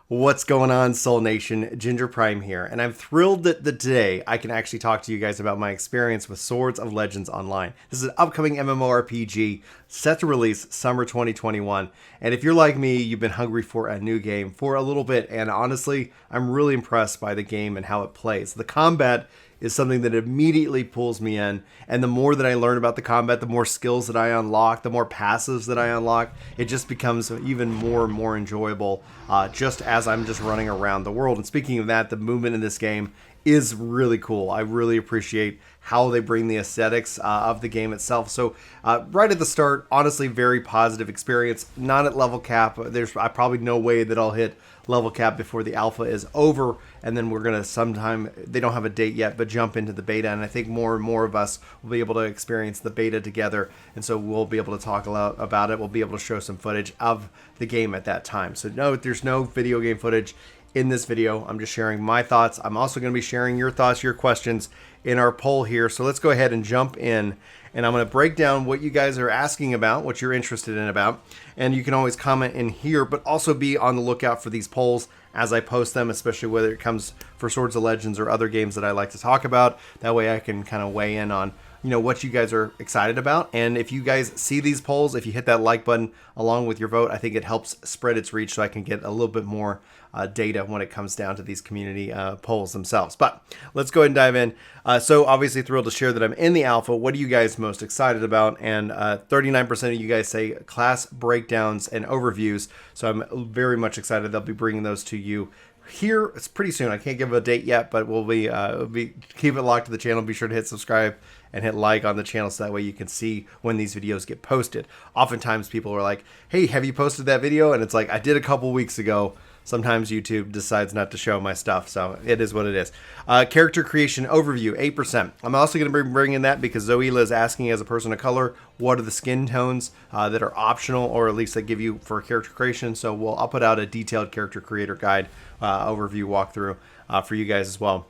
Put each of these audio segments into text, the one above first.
What's going on, Soul Nation? Ginger Prime here, and I'm thrilled that today I can actually talk to you guys about my experience with Swords of Legends Online. This is an upcoming MMORPG set to release summer 2021, and if you're like me, you've been hungry for a new game for a little bit, and honestly, I'm really impressed by the game and how it plays. The combat is something that immediately pulls me in. And the more that I learn about the combat, the more skills that I unlock, the more passives that I unlock, it just becomes even more and more enjoyable just as I'm just running around the world. And speaking of that, the movement in this game is really cool. I really appreciate how they bring the aesthetics of the game itself. So right at the start, honestly, very positive experience. Not at level cap. There's probably no way that I'll hit level cap before the alpha is over, and then we're gonna sometime, they don't have a date yet, but jump into the beta. And I think more and more of us will be able to experience the beta together, and so we'll be able to talk a lot about it. We'll be able to show some footage of the game at that time. So no, there's no video game footage in this video. I'm just sharing my thoughts. I'm also going to be sharing your thoughts, your questions in our poll here. So let's go ahead and jump in, and I'm going to break down what you guys are asking about, what you're interested in about, and you can always comment in here, but also be on the lookout for these polls as I post them, especially whether it comes for Swords of Legends or other games that I like to talk about. That way I can kind of weigh in on what you guys are excited about. And if you guys see these polls, if you hit that like button along with your vote, I think it helps spread its reach so I can get a little bit more data when it comes down to these community polls themselves. But let's go ahead and dive in. So obviously thrilled to share that I'm in the alpha. What are you guys most excited about? And 39% of you guys say class breakdowns and overviews. So I'm very much excited. They'll be bringing those to you here. It's pretty soon. I can't give a date yet, but we'll be keep it locked to the channel. Be sure to hit subscribe and hit like on the channel so that way you can see when these videos get posted. Oftentimes people are like, hey, have you posted that video? And it's like, I did a couple weeks ago. Sometimes YouTube decides not to show my stuff, so it is what it is. Character creation overview, 8%. I'm also going to be bringing that because Zoila is asking, as a person of color, what are the skin tones that are optional, or at least they give you for character creation. So I'll put out a detailed character creator guide overview walkthrough for you guys as well.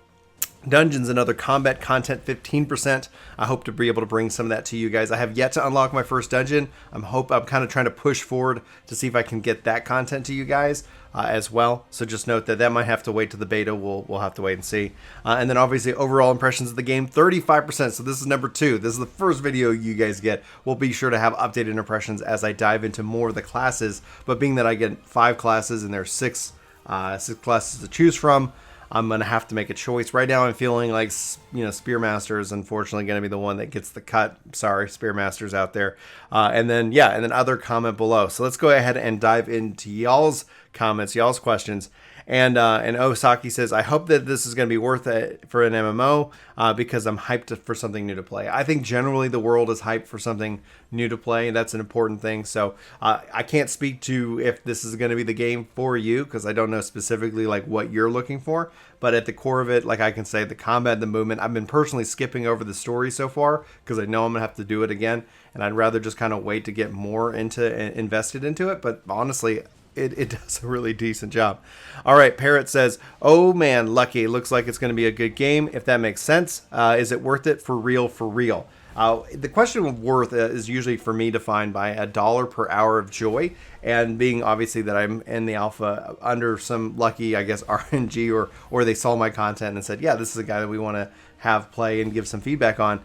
Dungeons and other combat content, 15%. I hope to be able to bring some of that to you guys. I have yet to unlock my first dungeon. I'm kind of trying to push forward to see if I can get that content to you guys as well. So just note that might have to wait to the beta. We'll have to wait and see. And then obviously overall impressions of the game, 35%. So this is number 2. This is the first video you guys get. We'll be sure to have updated impressions as I dive into more of the classes. But being that I get 5 classes and there's 6 classes to choose from, I'm going to have to make a choice. Right now I'm feeling like, Spearmaster is unfortunately going to be the one that gets the cut. Sorry, Spearmasters out there. And then other comment below. So let's go ahead and dive into y'all's comments, y'all's questions. And Osaki says, I hope that this is going to be worth it for an MMO because I'm hyped for something new to play. I think generally the world is hyped for something new to play, and that's an important thing. So I can't speak to if this is going to be the game for you because I don't know specifically like what you're looking for. But at the core of it, like I can say, the combat, the movement, I've been personally skipping over the story so far because I know I'm going to have to do it again. And I'd rather just kind of wait to get more invested into it. But honestly, it does a really decent job. All right, Parrot says, oh man, Lucky, looks like it's going to be a good game, if that makes sense. Is it worth it for real, for real? The question of worth is usually for me defined by $1 per hour of joy, and being obviously that I'm in the alpha under some lucky, I guess, RNG, or they saw my content and said, yeah, this is a guy that we want to have play and give some feedback on.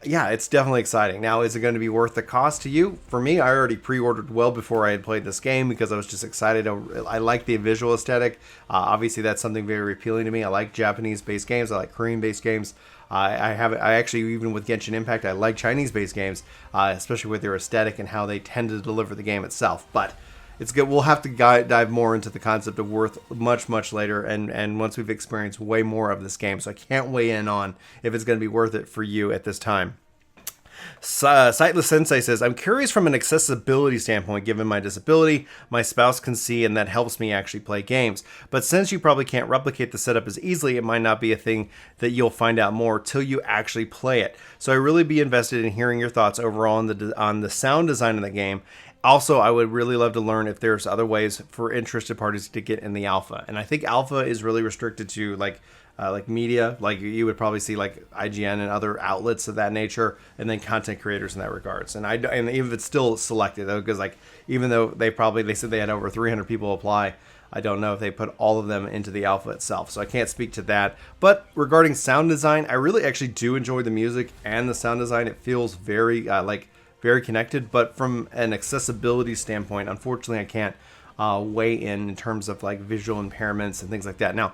Yeah, it's definitely exciting. Now, is it going to be worth the cost to you? For me, I already pre-ordered well before I had played this game because I was just excited. I like the visual aesthetic. Obviously, that's something very appealing to me. I like Japanese-based games. I like Korean-based games. I actually, even with Genshin Impact, I like Chinese-based games, especially with their aesthetic and how they tend to deliver the game itself. But it's good. We'll have to dive more into the concept of worth much, much later, and once we've experienced way more of this game. So I can't weigh in on if it's going to be worth it for you at this time. Sightless Sensei says, I'm curious from an accessibility standpoint, given my disability, my spouse can see, and that helps me actually play games. But since you probably can't replicate the setup as easily, it might not be a thing that you'll find out more till you actually play it. So I really be invested in hearing your thoughts overall on the sound design of the game. Also, I would really love to learn if there's other ways for interested parties to get in the alpha. And I think alpha is really restricted to like media, like you would probably see like IGN and other outlets of that nature, and then content creators in that regards. And even if it's still selected, because like even though they said they had over 300 people apply, I don't know if they put all of them into the alpha itself, so I can't speak to that. But regarding sound design, I really actually do enjoy the music and the sound design. It feels very very connected, but from an accessibility standpoint, unfortunately, I can't weigh in terms of like visual impairments and things like that. Now,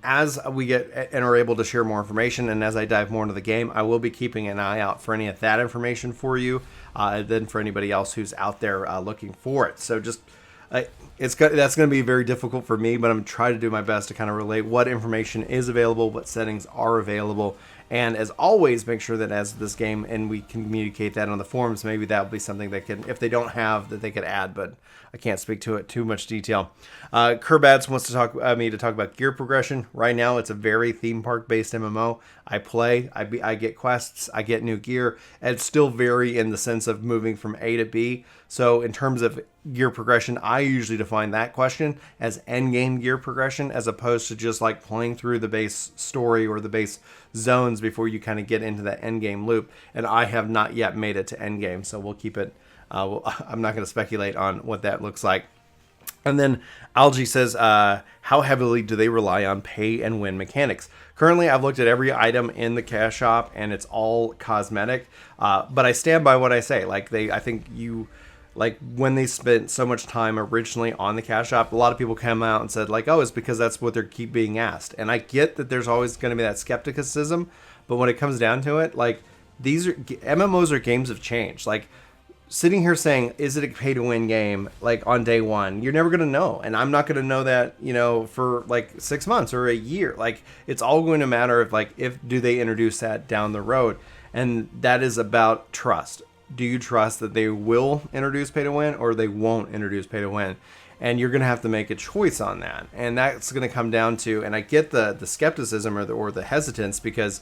as we get and are able to share more information, and as I dive more into the game, I will be keeping an eye out for any of that information for you, than for anybody else who's out there looking for it. So just that's going to be very difficult for me, but I'm trying to do my best to kind of relate what information is available, what settings are available, and as always, make sure that as this game, and we can communicate that on the forums, maybe that will be something that can, if they don't have, that they could add, but I can't speak to it too much detail. Kerbats wants to talk me to talk about gear progression. Right now, it's a very theme park based MMO. I play, I get quests, I get new gear, and it's still very in the sense of moving from A to B. So in terms of gear progression, I usually define that question as endgame gear progression, as opposed to just like playing through the base story or the base zones before you kind of get into that endgame loop. And I have not yet made it to endgame, so we'll keep it. I'm not going to speculate on what that looks like. And then Algie says, how heavily do they rely on pay and win mechanics? Currently, I've looked at every item in the cash shop, and it's all cosmetic. But I stand by what I say. I think when they spent so much time originally on the cash shop, a lot of people came out and said like, oh, it's because that's what they keep being asked. And I get that there's always going to be that skepticism, but when it comes down to it, like, these are MMOs are games of change. Like, sitting here saying, is it a pay to win game, like on day one, you're never going to know. And I'm not going to know that, for like 6 months or a year. Like, it's all going to matter if do they introduce that down the road. And that is about trust. Do you trust that they will introduce pay to win, or they won't introduce pay to win? And you're going to have to make a choice on that. And that's going to come down to, and I get the skepticism or the hesitance, because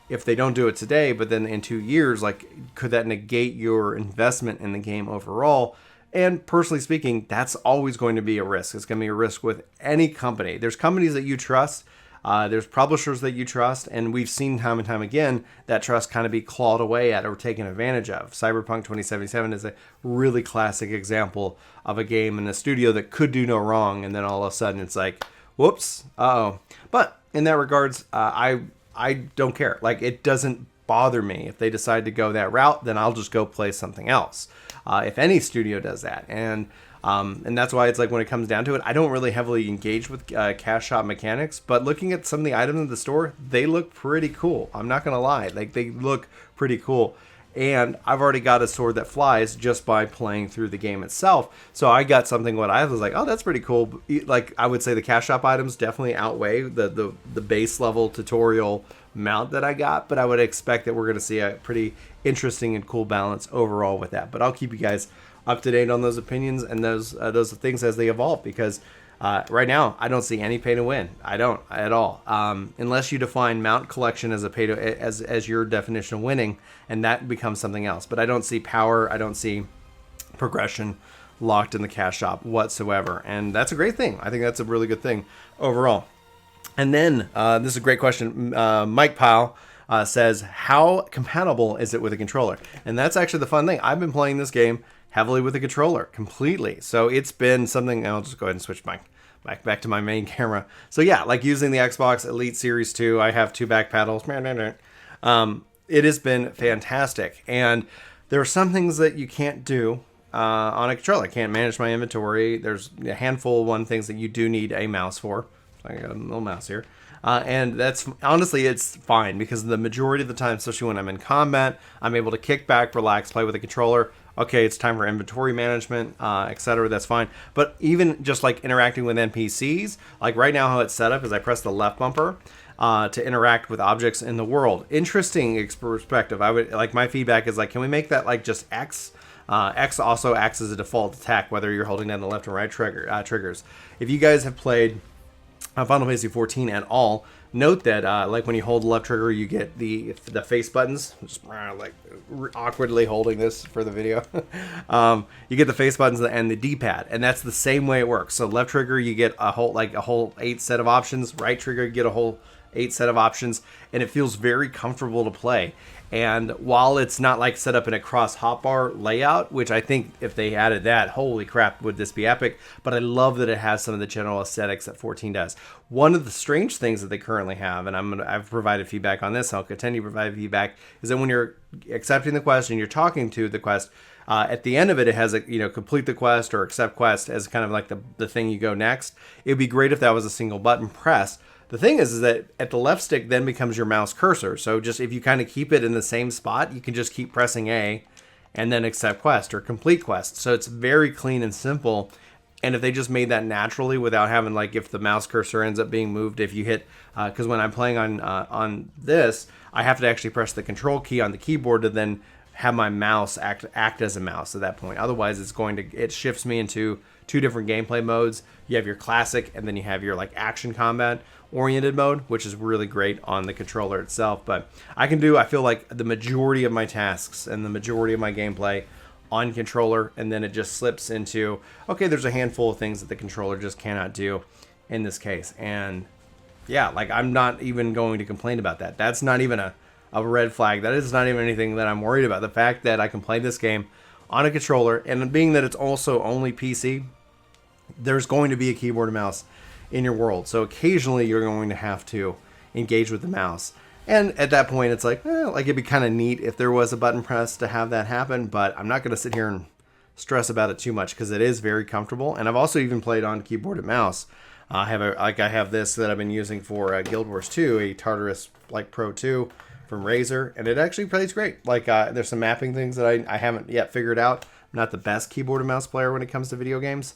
if they don't do it today, but then in 2 years, like, could that negate your investment in the game overall? And personally speaking, that's always going to be a risk. It's going to be a risk with any company. There's companies that you trust. There's publishers that you trust. And we've seen time and time again that trust kind of be clawed away at or taken advantage of. Cyberpunk 2077 is a really classic example of a game in a studio that could do no wrong. And then all of a sudden it's like, whoops, uh-oh. But in that regards, I don't care. Like, it doesn't bother me. If they decide to go that route, then I'll just go play something else. If any studio does that. And that's why it's like, when it comes down to it, I don't really heavily engage with cash shop mechanics, but looking at some of the items in the store, they look pretty cool. I'm not going to lie. Like, they look pretty cool. And I've already got a sword that flies just by playing through the game itself. So I got something what I was like, oh, that's pretty cool. Like, I would say the cash shop items definitely outweigh the base level tutorial mount that I got. But I would expect that we're going to see a pretty interesting and cool balance overall with that. But I'll keep you guys up to date on those opinions and those things as they evolve, because right now I don't see any pay to win. I don't at all, unless you define mount collection as a pay to as your definition of winning, and that becomes something else. But I don't see power, I don't see progression locked in the cash shop whatsoever, and that's a great thing. I think that's a really good thing overall. And then this is a great question. Mike Powell says, how compatible is it with a controller? And that's actually the fun thing. I've been playing this game heavily with a controller completely. So it's been something. I'll just go ahead and switch back to my main camera. So yeah, like using the Xbox Elite Series 2, I have 2 back paddles. It has been fantastic. And there are some things that you can't do on a controller. I can't manage my inventory. There's a handful of things that you do need a mouse for. I got a little mouse here. And that's, honestly, it's fine, because the majority of the time, especially when I'm in combat, I'm able to kick back, relax, play with a controller. Okay, it's time for inventory management, etc. That's fine. But even just like interacting with NPCs, like right now how it's set up is I press the left bumper to interact with objects in the world. Interesting perspective. I would like, my feedback is like, can we make that like just X? X also acts as a default attack, whether you're holding down the left or right triggers. If you guys have played Final Fantasy XIV at all, note that like when you hold the left trigger, you get the face buttons. Just like awkwardly holding this for the video. You get the face buttons and the D-pad, and that's the same way it works. So left trigger, you get a whole 8 set of options. Right trigger, you get a whole 8 set of options, and it feels very comfortable to play. And while it's not like set up in a cross hotbar layout, which I think if they added that, holy crap, would this be epic. But I love that it has some of the general aesthetics that 14 does. One of the strange things that they currently have, and I've provided feedback on this, and I'll continue to provide feedback, is that when you're accepting the quest and you're talking to the quest, at the end of it, it has a, complete the quest or accept quest as kind of like the thing you go next. It would be great if that was a single button press. The thing is that at the left stick then becomes your mouse cursor. So just if you kind of keep it in the same spot, you can just keep pressing A and then accept quest or complete quest. So it's very clean and simple. And if they just made that naturally without having, like, if the mouse cursor ends up being moved, if you hit, because when I'm playing on this, I have to actually press the control key on the keyboard to then have my mouse act as a mouse at that point. Otherwise, it shifts me into two different gameplay modes. You have your classic, and then you have your like action combat oriented mode, which is really great on the controller itself. But I feel like the majority of my tasks and the majority of my gameplay on controller, and then it just slips into, okay, there's a handful of things that the controller just cannot do in this case. And yeah, like, I'm not even going to complain about that. That's not even a red flag. That is not even anything that I'm worried about. The fact that I can play this game on a controller, and being that it's also only PC, there's going to be a keyboard and mouse in your world. So occasionally you're going to have to engage with the mouse. And at that point, it's like it'd be kind of neat if there was a button press to have that happen, but I'm not going to sit here and stress about it too much because it is very comfortable. And I've also even played on keyboard and mouse. I have this that I've been using for Guild Wars 2, a Tartarus Pro 2 from Razer, and it actually plays great. There's some mapping things that I haven't yet figured out. I'm not the best keyboard and mouse player when it comes to video games,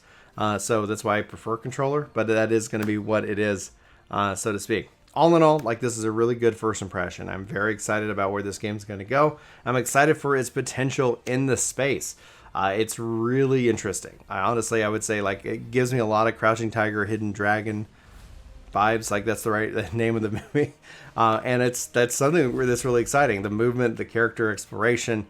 so that's why I prefer controller, but that is going to be what it is, so to speak. All in all, this is a really good first impression. I'm very excited about where this game's going to go. I'm excited for its potential in the space. It's really interesting. I would say it gives me a lot of Crouching Tiger, Hidden Dragon vibes. That's the right name of the movie. And that's something that's really exciting. The movement, the character exploration,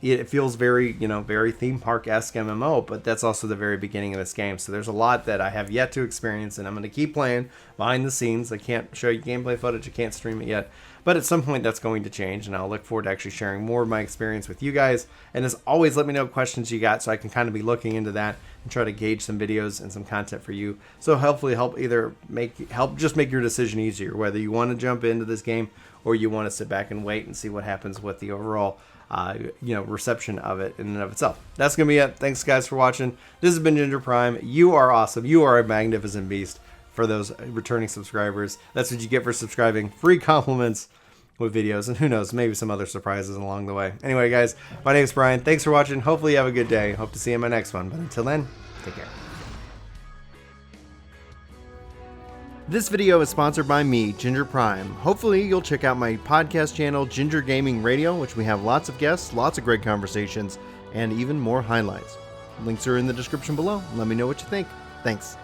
it feels very, very theme park-esque MMO, but that's also the very beginning of this game. So there's a lot that I have yet to experience, and I'm going to keep playing behind the scenes. I can't show you gameplay footage. I can't stream it yet. But at some point, that's going to change, and I'll look forward to actually sharing more of my experience with you guys. And as always, let me know what questions you got so I can kind of be looking into that and try to gauge some videos and some content for you. So hopefully help make your decision easier, whether you want to jump into this game or you want to sit back and wait and see what happens with the overall reception of it in and of itself. That's going to be it. Thanks, guys, for watching. This has been Ginger Prime. You are awesome. You are a magnificent beast. For those returning subscribers, that's what you get for subscribing. Free compliments with videos, and who knows, maybe some other surprises along the way. Anyway, guys, my name is Brian. Thanks for watching. Hopefully you have a good day. Hope to see you in my next one. But until then, take care. This video is sponsored by me, Ginger Prime. Hopefully you'll check out my podcast channel, Ginger Gaming Radio, which we have lots of guests, lots of great conversations, and even more highlights. Links are in the description below. Let me know what you think. Thanks.